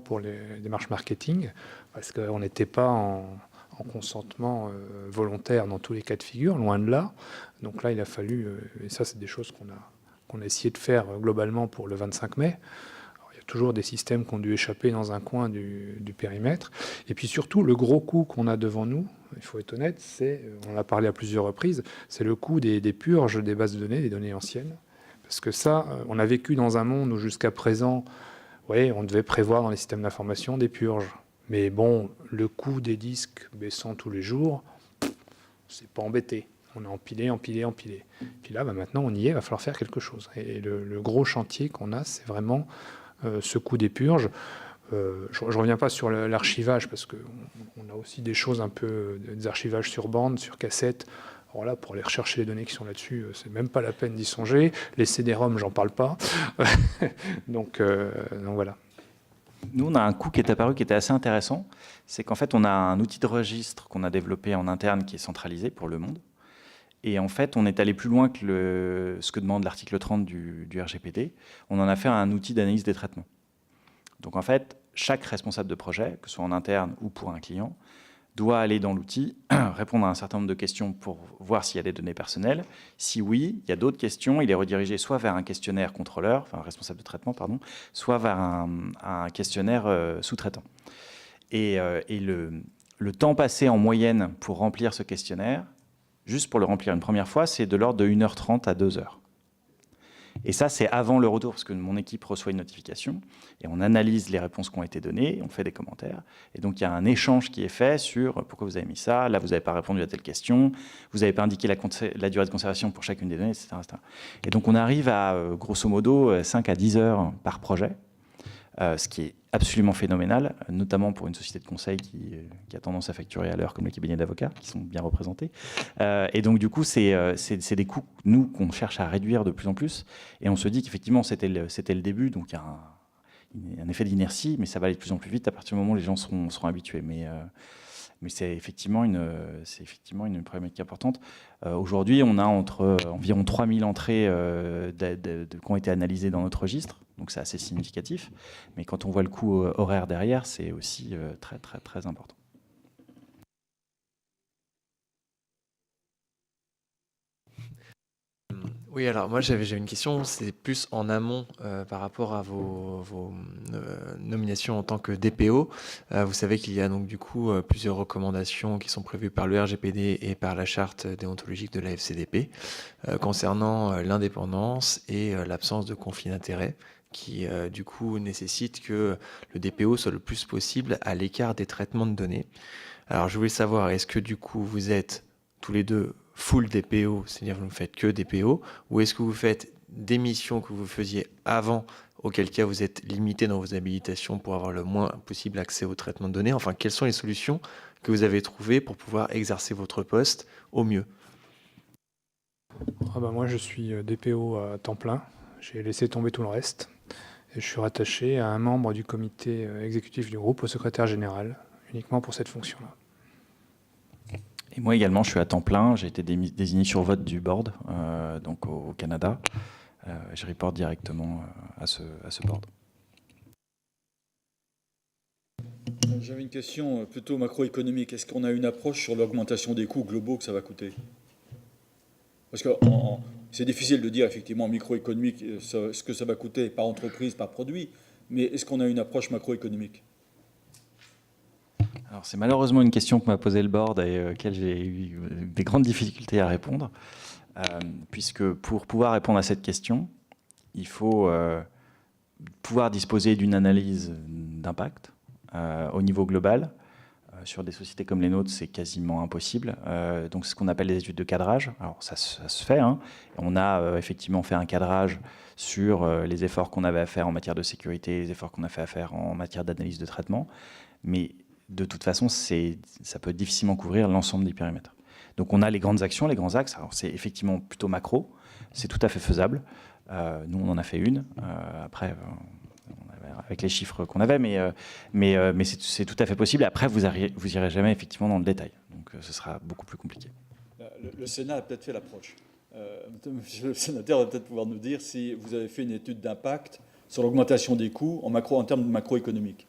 pour les démarches marketing, parce qu'on n'était pas en consentement volontaire dans tous les cas de figure, loin de là. Donc là, il a fallu, et ça c'est des choses qu'on a essayé de faire globalement pour le 25 mai, toujours des systèmes qui ont dû échapper dans un coin du périmètre. Et puis surtout, le gros coût qu'on a devant nous, il faut être honnête, on en a parlé à plusieurs reprises, c'est le coût des purges des bases de données, des données anciennes. Parce que ça, on a vécu dans un monde où jusqu'à présent, on devait prévoir dans les systèmes d'information des purges. Mais bon, le coût des disques baissant tous les jours, c'est pas embêté. On a empilé. Puis là, maintenant, on y est, il va falloir faire quelque chose. Et le gros chantier qu'on a, c'est vraiment ce coût des purges. Je ne reviens pas sur l'archivage, parce qu'on a aussi des choses un peu, des archivages sur bande, sur cassette. Alors là, pour aller rechercher les données qui sont là-dessus, c'est même pas la peine d'y songer. Les CD-ROM, j'en parle pas. donc voilà. Nous, on a un coût qui est apparu qui était assez intéressant. C'est qu'en fait, on a un outil de registre qu'on a développé en interne qui est centralisé pour le monde. Et en fait, on est allé plus loin que ce que demande l'article 30 du RGPD. On en a fait un outil d'analyse des traitements. Donc en fait, chaque responsable de projet, que ce soit en interne ou pour un client, doit aller dans l'outil, répondre à un certain nombre de questions pour voir s'il y a des données personnelles. Si oui, il y a d'autres questions, il est redirigé soit vers un questionnaire contrôleur, enfin un responsable de traitement, pardon, soit vers un questionnaire sous-traitant. Et le temps passé en moyenne pour remplir ce questionnaire, juste pour le remplir une première fois, c'est de l'ordre de 1h30 à 2h. Et ça, c'est avant le retour, parce que mon équipe reçoit une notification, et on analyse les réponses qui ont été données, on fait des commentaires. Et donc, il y a un échange qui est fait sur pourquoi vous avez mis ça, là, vous n'avez pas répondu à telle question, vous n'avez pas indiqué la durée de conservation pour chacune des données, etc., etc. Et donc, on arrive à, grosso modo, 5 à 10 heures par projet, ce qui est absolument phénoménal, notamment pour une société de conseil qui a tendance à facturer à l'heure, comme le cabinet d'avocats, qui sont bien représentés. Et donc, du coup, c'est des coûts, nous, qu'on cherche à réduire de plus en plus. Et on se dit qu'effectivement, c'était le début, donc il y a un effet d'inertie, mais ça va aller de plus en plus vite à partir du moment où les gens seront habitués. Mais c'est effectivement une problématique importante. Aujourd'hui, on a environ 3000 entrées qui ont été analysées dans notre registre, donc c'est assez significatif. Mais quand on voit le coût horaire derrière, c'est aussi très, très, très important. Oui, alors moi j'ai une question, c'est plus en amont par rapport à vos nominations en tant que DPO. Vous savez qu'il y a donc du coup plusieurs recommandations qui sont prévues par le RGPD et par la charte déontologique de la FCDP concernant l'indépendance et l'absence de conflit d'intérêts qui du coup nécessite que le DPO soit le plus possible à l'écart des traitements de données. Alors je voulais savoir, est-ce que du coup vous êtes tous les deux full DPO, c'est-à-dire vous ne faites que DPO, ou est-ce que vous faites des missions que vous faisiez avant, auquel cas vous êtes limité dans vos habilitations pour avoir le moins possible accès au traitement de données? Enfin, quelles sont les solutions que vous avez trouvées pour pouvoir exercer votre poste au mieux? Moi, je suis DPO à temps plein. J'ai laissé tomber tout le reste. Et je suis rattaché à un membre du comité exécutif du groupe, au secrétaire général, uniquement pour cette fonction-là. Et moi également, je suis à temps plein. J'ai été désigné sur vote du board, donc au Canada. Je reporte directement à ce board. J'avais une question plutôt macroéconomique. Est-ce qu'on a une approche sur l'augmentation des coûts globaux que ça va coûter? Parce que c'est difficile de dire effectivement en microéconomique ce que ça va coûter par entreprise, par produit, mais est-ce qu'on a une approche macroéconomique? Alors c'est malheureusement une question que m'a posée le board et auquel j'ai eu des grandes difficultés à répondre, puisque pour pouvoir répondre à cette question, il faut pouvoir disposer d'une analyse d'impact au niveau global. Sur des sociétés comme les nôtres, c'est quasiment impossible. Donc c'est ce qu'on appelle les études de cadrage. Alors ça se fait. Hein. On a effectivement fait un cadrage sur les efforts qu'on avait à faire en matière de sécurité, les efforts qu'on a fait à faire en matière d'analyse de traitement. Mais de toute façon, ça peut difficilement couvrir l'ensemble des périmètres. Donc on a les grandes actions, les grands axes. Alors c'est effectivement plutôt macro, c'est tout à fait faisable. Nous, on en a fait une. Après, avec les chiffres qu'on avait, mais c'est tout à fait possible. Après, vous irez jamais effectivement dans le détail. Donc ce sera beaucoup plus compliqué. Le Sénat a peut-être fait l'approche. Monsieur le sénateur va peut-être pouvoir nous dire si vous avez fait une étude d'impact sur l'augmentation des coûts en termes de macroéconomique.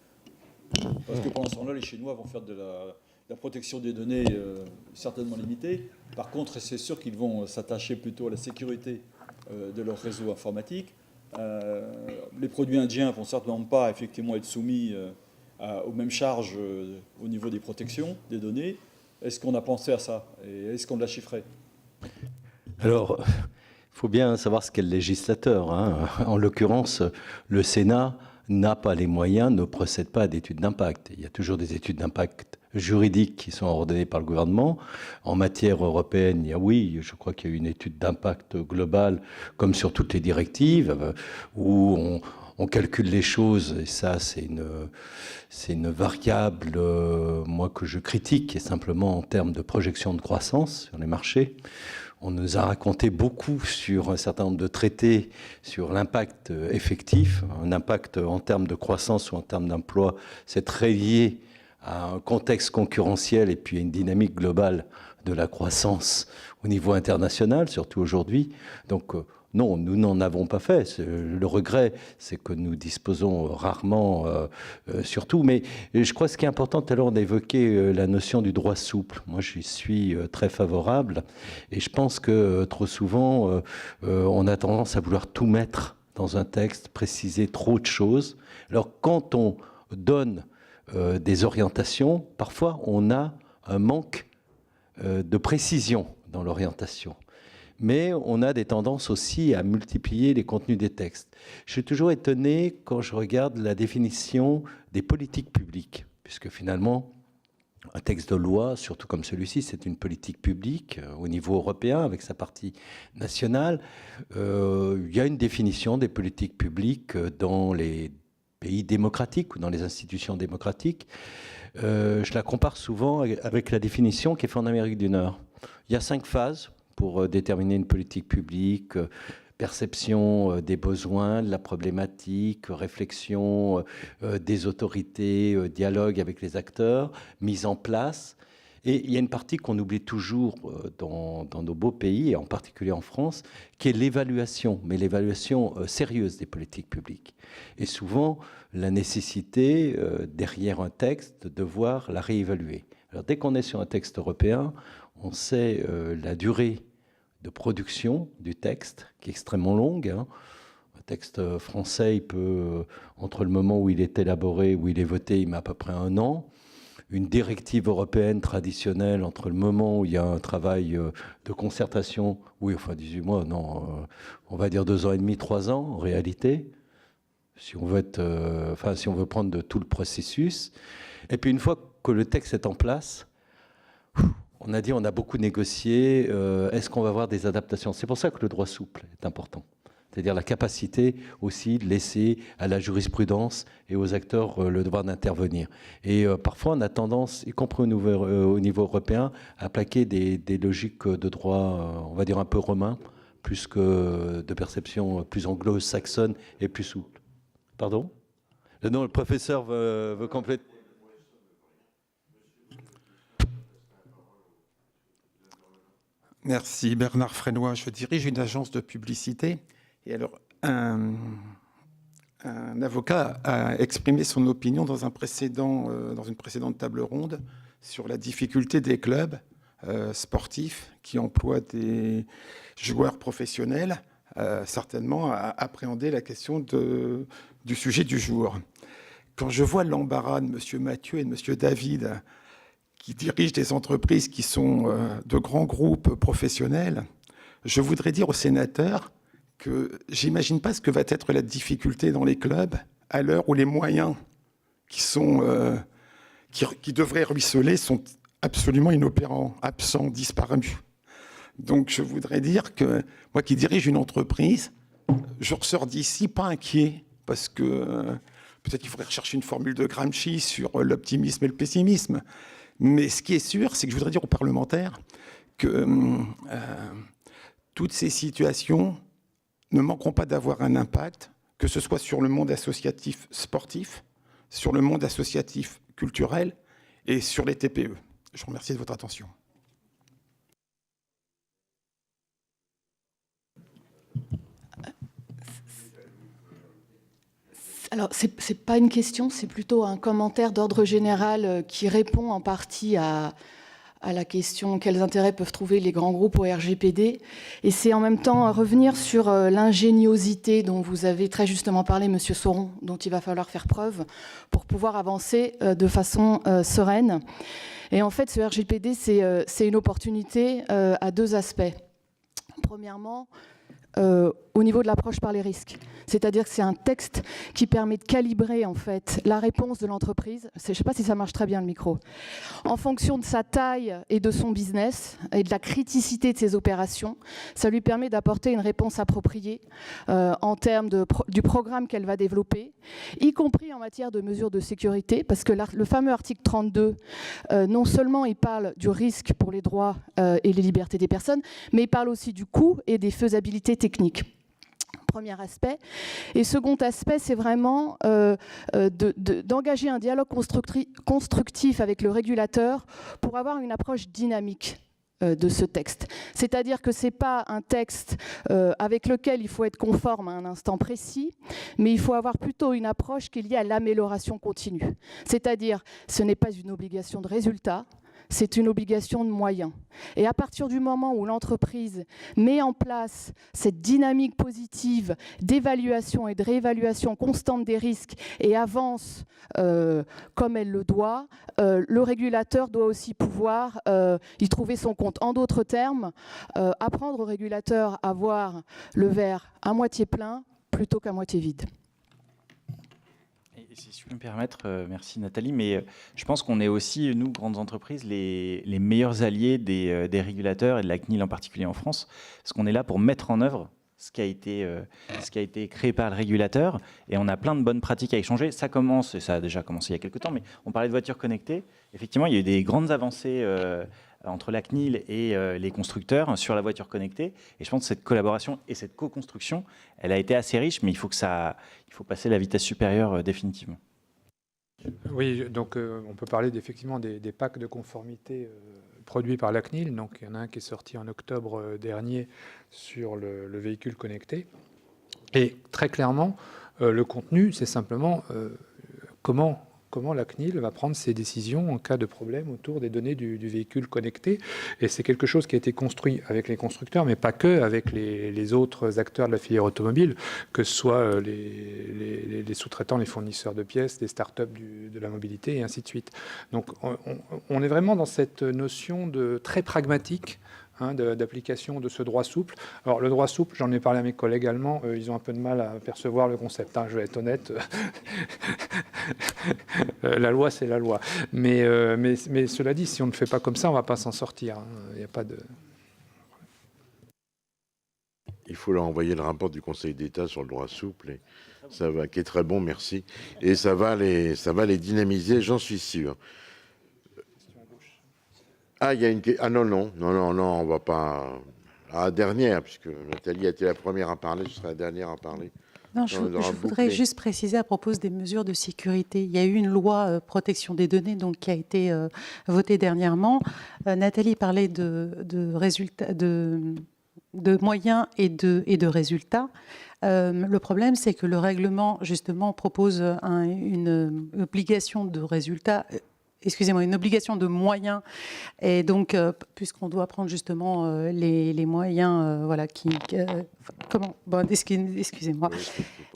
Parce que pendant ce temps-là, les Chinois vont faire de la protection des données certainement limitée. Par contre, c'est sûr qu'ils vont s'attacher plutôt à la sécurité de leur réseau informatique. Les produits indiens ne vont certainement pas effectivement être soumis aux mêmes charges au niveau des protections des données. Est-ce qu'on a pensé à ça? Et est-ce qu'on l'a chiffré? Alors, il faut bien savoir ce qu'est le législateur. Hein. En l'occurrence, le Sénat n'a pas les moyens, ne procède pas à d'études d'impact. Il y a toujours des études d'impact juridiques qui sont ordonnées par le gouvernement. En matière européenne, je crois qu'il y a eu une étude d'impact globale, comme sur toutes les directives, où on calcule les choses, et ça, c'est une variable, moi, que je critique, et simplement en termes de projection de croissance sur les marchés. On nous a raconté beaucoup sur un certain nombre de traités, sur l'impact effectif, un impact en termes de croissance ou en termes d'emploi. C'est très lié à un contexte concurrentiel et puis à une dynamique globale de la croissance au niveau international, surtout aujourd'hui. Donc non, nous n'en avons pas fait. Le regret, c'est que nous disposons rarement, surtout. Mais je crois que ce qui est important, tout à l'heure, on a évoqué la notion du droit souple. Moi, j'y suis très favorable. Et je pense que trop souvent, on a tendance à vouloir tout mettre dans un texte, préciser trop de choses. Alors, quand on donne des orientations, parfois, on a un manque de précision dans l'orientation. Mais on a des tendances aussi à multiplier les contenus des textes. Je suis toujours étonné quand je regarde la définition des politiques publiques, puisque finalement, un texte de loi, surtout comme celui-ci, c'est une politique publique au niveau européen, avec sa partie nationale. Il y a une définition des politiques publiques dans les pays démocratiques ou dans les institutions démocratiques. Je la compare souvent avec la définition qui est faite en Amérique du Nord. Il y a 5 phases pour déterminer une politique publique, perception des besoins, de la problématique, réflexion des autorités, dialogue avec les acteurs, mise en place. Et il y a une partie qu'on oublie toujours dans nos beaux pays, et en particulier en France, qui est l'évaluation, mais l'évaluation sérieuse des politiques publiques. Et souvent, la nécessité, derrière un texte, de devoir la réévaluer. Alors, dès qu'on est sur un texte européen, on sait la durée de production du texte, qui est extrêmement longue. Un texte français, il peut, entre le moment où il est élaboré, où il est voté, il met à peu près 1 an. Une directive européenne traditionnelle, entre le moment où il y a un travail de concertation, oui, enfin 18 mois, non, on va dire 2 ans et demi, 3 ans, en réalité, si on veut si on veut prendre de tout le processus. Et puis une fois que le texte est en place, on a dit, on a beaucoup négocié, est-ce qu'on va avoir des adaptations? C'est pour ça que le droit souple est important. C'est-à-dire la capacité aussi de laisser à la jurisprudence et aux acteurs le devoir d'intervenir. Et parfois, on a tendance, y compris au niveau européen, à plaquer des logiques de droit, on va dire un peu romain, plus que de perception plus anglo-saxonne et plus souple. Pardon? Non, le professeur veut compléter. Merci, Bernard Frénois. Je dirige une agence de publicité. Et alors, un avocat a exprimé son opinion dans une précédente table ronde sur la difficulté des clubs sportifs qui emploient des joueurs professionnels, certainement à appréhender la question du sujet du jour. Quand je vois l'embarras de M. Mathieu et de M. David, qui dirigent des entreprises qui sont de grands groupes professionnels, je voudrais dire aux sénateurs que j'imagine pas ce que va être la difficulté dans les clubs à l'heure où les moyens qui devraient ruisseler sont absolument inopérants, absents, disparus. Donc je voudrais dire que moi qui dirige une entreprise, je ressors d'ici pas inquiet, parce que peut-être qu'il faudrait rechercher une formule de Gramsci sur l'optimisme et le pessimisme. Mais ce qui est sûr, c'est que je voudrais dire aux parlementaires que toutes ces situations ne manqueront pas d'avoir un impact, que ce soit sur le monde associatif sportif, sur le monde associatif culturel et sur les TPE. Je vous remercie de votre attention. Alors, c'est pas une question, c'est plutôt un commentaire d'ordre général qui répond en partie à la question quels intérêts peuvent trouver les grands groupes au RGPD. Et c'est en même temps revenir sur l'ingéniosité dont vous avez très justement parlé, Monsieur Sauron, dont il va falloir faire preuve pour pouvoir avancer de façon sereine. Et en fait, ce RGPD, c'est une opportunité à 2 aspects. Premièrement, au niveau de l'approche par les risques. C'est-à-dire que c'est un texte qui permet de calibrer en fait la réponse de l'entreprise. Je ne sais pas si ça marche très bien le micro. En fonction de sa taille et de son business et de la criticité de ses opérations, ça lui permet d'apporter une réponse appropriée en termes du programme qu'elle va développer, y compris en matière de mesures de sécurité, parce que le fameux article 32, non seulement il parle du risque pour les droits et les libertés des personnes, mais il parle aussi du coût et des faisabilités techniques. Premier aspect. Et second aspect, c'est vraiment d'engager un dialogue constructif avec le régulateur pour avoir une approche dynamique de ce texte. C'est-à-dire que ce n'est pas un texte avec lequel il faut être conforme à un instant précis, mais il faut avoir plutôt une approche qui est liée à l'amélioration continue. C'est-à-dire, ce n'est pas une obligation de résultat, c'est une obligation de moyens. Et à partir du moment où l'entreprise met en place cette dynamique positive d'évaluation et de réévaluation constante des risques et avance comme elle le doit, le régulateur doit aussi pouvoir y trouver son compte. En d'autres termes, apprendre au régulateur à voir le verre à moitié plein plutôt qu'à moitié vide. Et si je peux me permettre, merci Nathalie, mais je pense qu'on est aussi, nous, grandes entreprises, les meilleurs alliés des régulateurs et de la CNIL en particulier en France, parce qu'on est là pour mettre en œuvre ce qui a été créé par le régulateur, et on a plein de bonnes pratiques à échanger. Ça commence, et ça a déjà commencé il y a quelques temps, mais on parlait de voitures connectées. Effectivement, il y a eu des grandes avancées entre la CNIL et les constructeurs sur la voiture connectée. Et je pense que cette collaboration et cette co-construction, elle a été assez riche, mais il faut passer la vitesse supérieure définitivement. Oui, donc on peut parler effectivement des packs de conformité produits par la CNIL. Donc il y en a un qui est sorti en octobre dernier sur le véhicule connecté. Et très clairement, le contenu, c'est simplement comment la CNIL va prendre ses décisions en cas de problème autour des données du véhicule connecté. Et c'est quelque chose qui a été construit avec les constructeurs, mais pas que, avec les autres acteurs de la filière automobile, que ce soit les sous-traitants, les fournisseurs de pièces, les startups de la mobilité, et ainsi de suite. Donc on est vraiment dans cette notion de très pragmatique, d'application de ce droit souple. Alors le droit souple, j'en ai parlé à mes collègues allemands, ils ont un peu de mal à percevoir le concept, je vais être honnête. La loi, c'est la loi. Mais cela dit, si on ne fait pas comme ça, on ne va pas s'en sortir. Il n'y a pas de... Il faut leur envoyer le rapport du Conseil d'État sur le droit souple, et ça va, qui est très bon, merci. Et ça va les dynamiser, j'en suis sûr. Ah, il y a une... Ah non, on va pas... Ah, dernière, puisque Nathalie a été la première à parler, je serai la dernière à parler. Non, je voudrais juste préciser à propos des mesures de sécurité. Il y a eu une loi protection des données donc, qui a été votée dernièrement. Nathalie parlait de résultats, de moyens et de résultats. Le problème, c'est que le règlement, justement, propose une obligation de résultats... une obligation de moyens, et donc puisqu'on doit prendre justement les moyens, voilà, excusez-moi,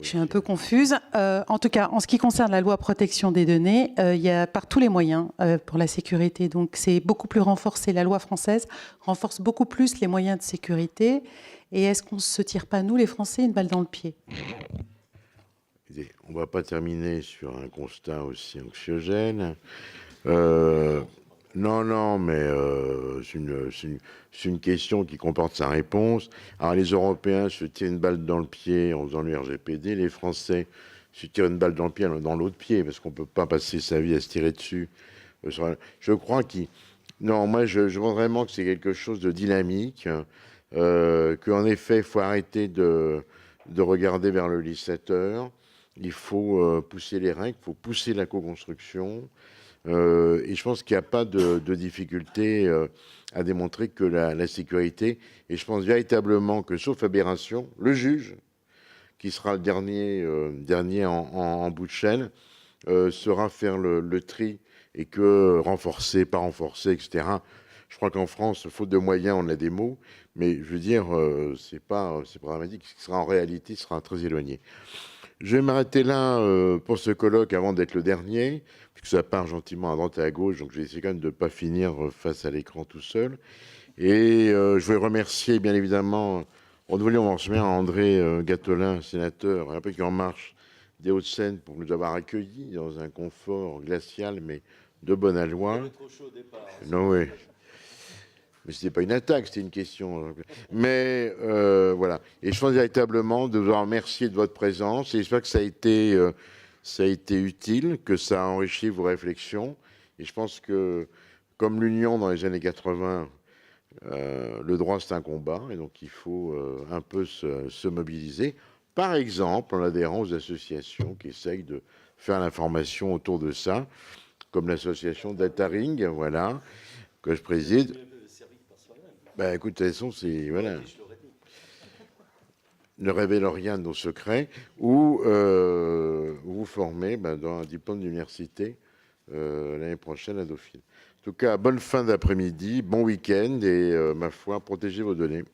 je suis un peu confuse. En tout cas, en ce qui concerne la loi protection des données, il y a par tous les moyens pour la sécurité, donc c'est beaucoup plus renforcé. La loi française renforce beaucoup plus les moyens de sécurité. Et est-ce qu'on ne se tire pas, nous les Français, une balle dans le pied ? On ne va pas terminer sur un constat aussi anxiogène. Non, mais c'est une question qui comporte sa réponse. Alors, les Européens se tirent une balle dans le pied en faisant le RGPD. Les Français se tirent une balle dans le pied dans l'autre pied, parce qu'on ne peut pas passer sa vie à se tirer dessus. Je crois non, moi, je vois vraiment que c'est quelque chose de dynamique, qu'en effet, il faut arrêter de regarder vers le législateur. Il faut pousser les règles, il faut pousser la co-construction. Et je pense qu'il n'y a pas de difficulté à démontrer que la sécurité, et je pense véritablement que, sauf aberration, le juge, qui sera le dernier en bout de chaîne, saura faire le tri, et que renforcer, pas renforcer, etc. Je crois qu'en France, faute de moyens, on a des mots, mais je veux dire, c'est dramatique. Ce qui sera en réalité sera très éloigné. Je vais m'arrêter là pour ce colloque avant d'être le dernier, puisque ça part gentiment à droite et à gauche, donc je vais essayer quand même de ne pas finir face à l'écran tout seul. Et je vais remercier bien évidemment renouveler mon remerciement à André Gattolin, sénateur République En Marche des Hauts-de-Seine, pour nous avoir accueillis dans un confort glacial, mais de bonne aloi. Non, oui. Mais ce n'était pas une attaque, c'était une question. Mais voilà. Et je pense véritablement de vous remercier de votre présence. Et j'espère que ça a été utile, que ça a enrichi vos réflexions. Et je pense que, comme l'Union dans les années 80, le droit c'est un combat. Et donc il faut un peu se mobiliser. Par exemple, en adhérant aux associations qui essayent de faire l'information autour de ça, comme l'association Dataring, voilà, que je préside. Ben, écoute, de toute façon, c'est... Voilà. Ne révèle rien de nos secrets, ou vous formez dans un diplôme d'université l'année prochaine à Dauphine. En tout cas, bonne fin d'après-midi, bon week-end, et ma foi, protégez vos données.